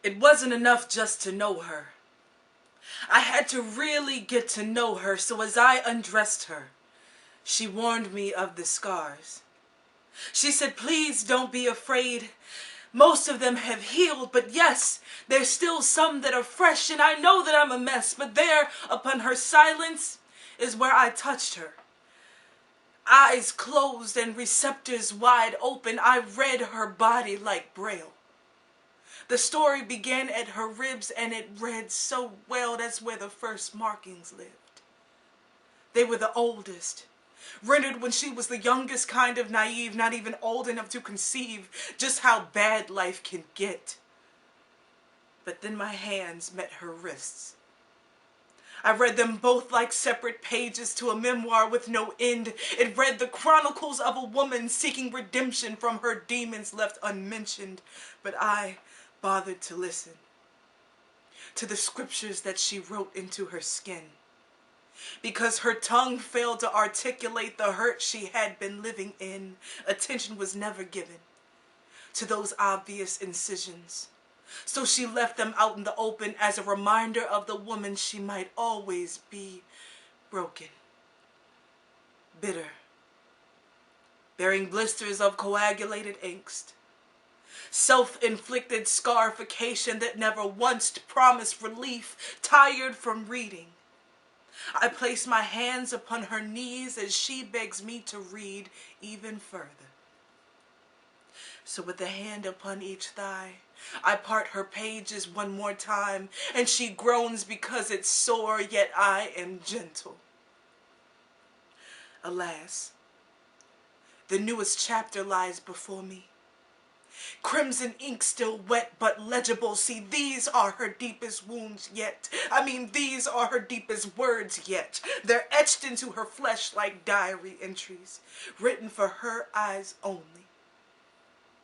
It wasn't enough just to know her. I had to really get to know her, so as I undressed her, she warned me of the scars. She said, please don't be afraid. Most of them have healed, but yes, there's still some that are fresh, and I know that I'm a mess, but there, upon her silence, is where I touched her. Eyes closed and receptors wide open, I read her body like Braille. The story began at her ribs, and it read so well. That's where the first markings lived. They were the oldest, rendered when she was the youngest kind of naive, not even old enough to conceive just how bad life can get. But then my hands met her wrists. I read them both like separate pages to a memoir with no end. It read the chronicles of a woman seeking redemption from her demons left unmentioned. But I bothered to listen to the scriptures that she wrote into her skin, because her tongue failed to articulate the hurt she had been living in. Attention was never given to those obvious incisions, so she left them out in the open as a reminder of the woman she might always be: broken, bitter, bearing blisters of coagulated angst, self-inflicted scarification that never once promised relief, tired from reading. I place my hands upon her knees as she begs me to read even further. So with a hand upon each thigh, I part her pages one more time, and she groans because it's sore, yet I am gentle. Alas, the newest chapter lies before me. Crimson ink still wet but legible. See, these are her deepest wounds yet. These are her deepest words yet. They're etched into her flesh like diary entries, written for her eyes only.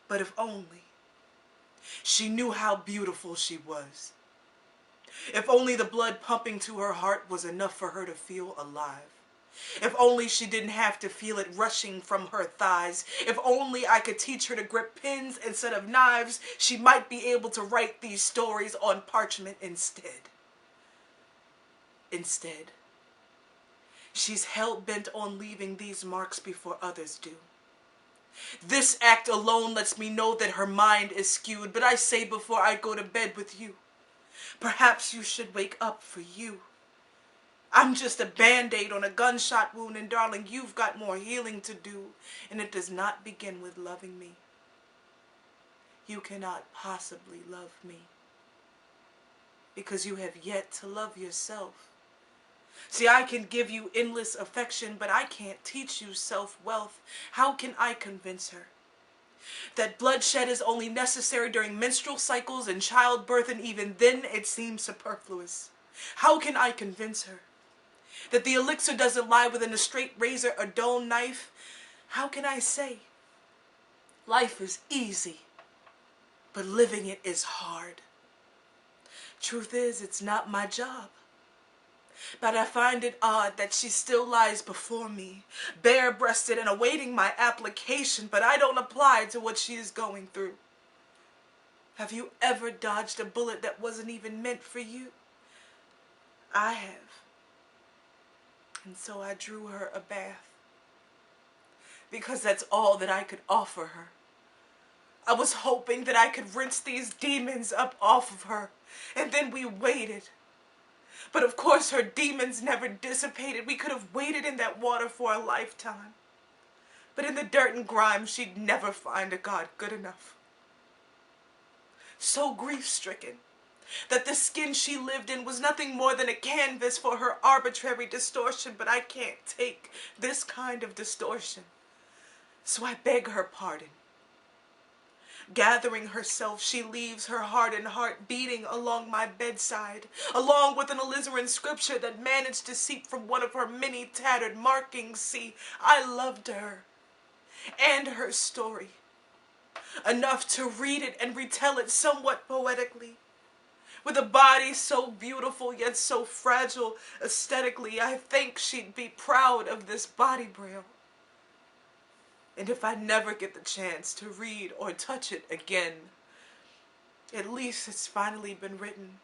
But if only she knew how beautiful she was. If only the blood pumping to her heart was enough for her to feel alive. If only she didn't have to feel it rushing from her thighs. If only I could teach her to grip pens instead of knives, she might be able to write these stories on parchment instead. Instead, she's hell-bent on leaving these marks before others do. This act alone lets me know that her mind is skewed, but I say before I go to bed with you, perhaps you should wake up for you. I'm just a band-aid on a gunshot wound, and darling, you've got more healing to do, and it does not begin with loving me. You cannot possibly love me, because you have yet to love yourself. See, I can give you endless affection, but I can't teach you self-wealth. How can I convince her that bloodshed is only necessary during menstrual cycles and childbirth, and even then it seems superfluous? How can I convince her that the elixir doesn't lie within a straight razor or dull knife? How can I say life is easy, but living it is hard? Truth is, it's not my job. But I find it odd that she still lies before me, bare-breasted and awaiting my application, but I don't apply to what she is going through. Have you ever dodged a bullet that wasn't even meant for you? I have. And so I drew her a bath, because that's all that I could offer her. I was hoping that I could rinse these demons up off of her, and then we waited. But of course her demons never dissipated. We could have waited in that water for a lifetime. But in the dirt and grime, she'd never find a God good enough. So grief-stricken that the skin she lived in was nothing more than a canvas for her arbitrary distortion. But I can't take this kind of distortion, so I beg her pardon. Gathering herself, she leaves her hardened heart beating along my bedside, along with an alizarin scripture that managed to seep from one of her many tattered markings. See, I loved her and her story enough to read it and retell it somewhat poetically. With a body so beautiful yet so fragile aesthetically, I think she'd be proud of this body, Braille. And if I never get the chance to read or touch it again, At least it's finally been written,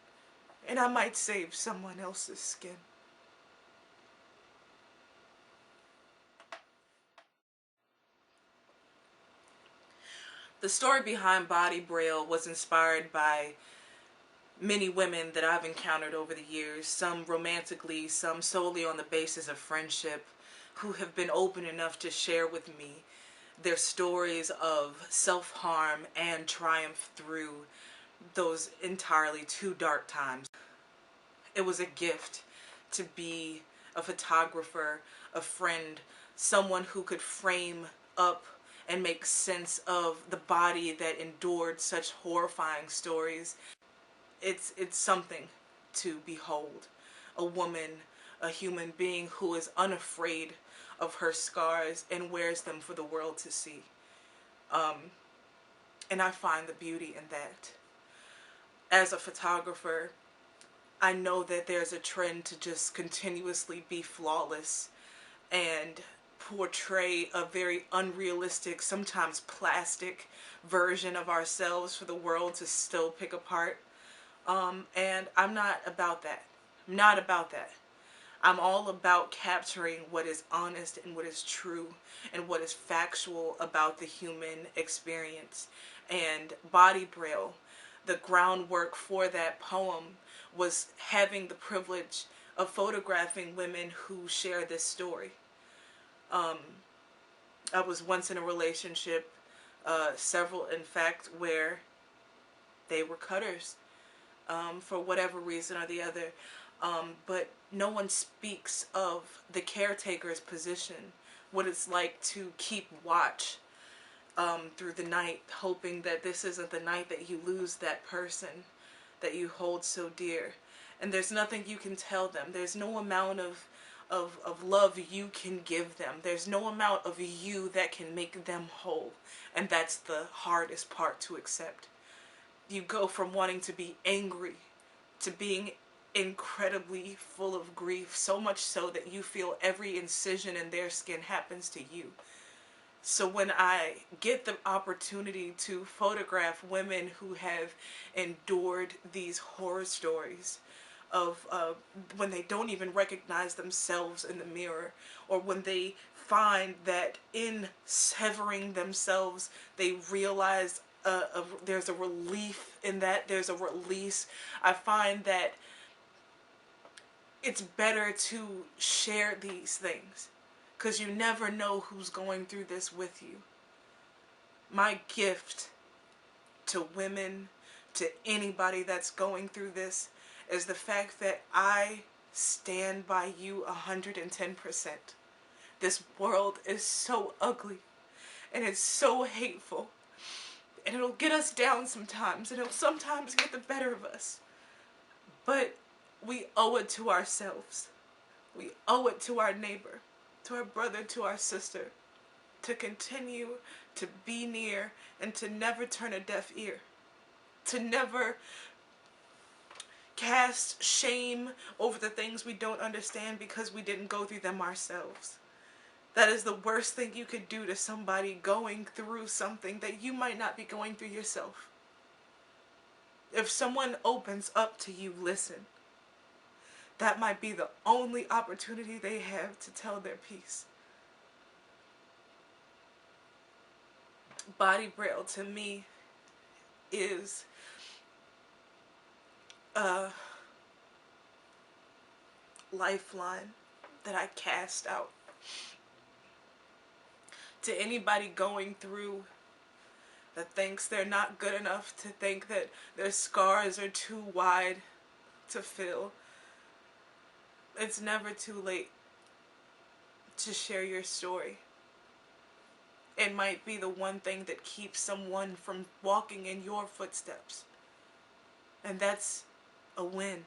and I might save someone else's skin. The story behind Body Braille was inspired by many women that I've encountered over the years, some romantically, some solely on the basis of friendship, who have been open enough to share with me their stories of self-harm and triumph through those entirely too dark times. It was a gift to be a photographer, a friend, someone who could frame up and make sense of the body that endured such horrifying stories. It's something to behold. A woman, a human being who is unafraid of her scars and wears them for the world to see. And I find the beauty in that. As a photographer, I know that there's a trend to just continuously be flawless and portray a very unrealistic, sometimes plastic version of ourselves for the world to still pick apart. And I'm not about that. I'm not about that. I'm all about capturing what is honest and what is true and what is factual about the human experience. And Body Braille, the groundwork for that poem, was having the privilege of photographing women who share this story. I was once in a relationship, several in fact, where they were cutters. For whatever reason or the other. But no one speaks of the caretaker's position, what it's like to keep watch through the night, hoping that this isn't the night that you lose that person that you hold so dear. And there's nothing you can tell them. There's no amount of love you can give them. There's no amount of you that can make them whole. And that's the hardest part to accept. You go from wanting to be angry to being incredibly full of grief, so much so that you feel every incision in their skin happens to you. So when I get the opportunity to photograph women who have endured these horror stories of when they don't even recognize themselves in the mirror, or when they find that in severing themselves they realize there's a relief in that, there's a release. I find that it's better to share these things because you never know who's going through this with you. My gift to women, to anybody that's going through this, is the fact that I stand by you 110%. This world is so ugly and it's so hateful. And it'll get us down sometimes, and it'll sometimes get the better of us. But we owe it to ourselves. We owe it to our neighbor, to our brother, to our sister, to continue to be near and to never turn a deaf ear. To never cast shame over the things we don't understand because we didn't go through them ourselves. That is the worst thing you could do to somebody going through something that you might not be going through yourself. If someone opens up to you, listen. That might be the only opportunity they have to tell their piece. Body Braille to me is a lifeline that I cast out to anybody going through that thinks they're not good enough, to think that their scars are too wide to fill. It's never too late to share your story. It might be the one thing that keeps someone from walking in your footsteps. And that's a win.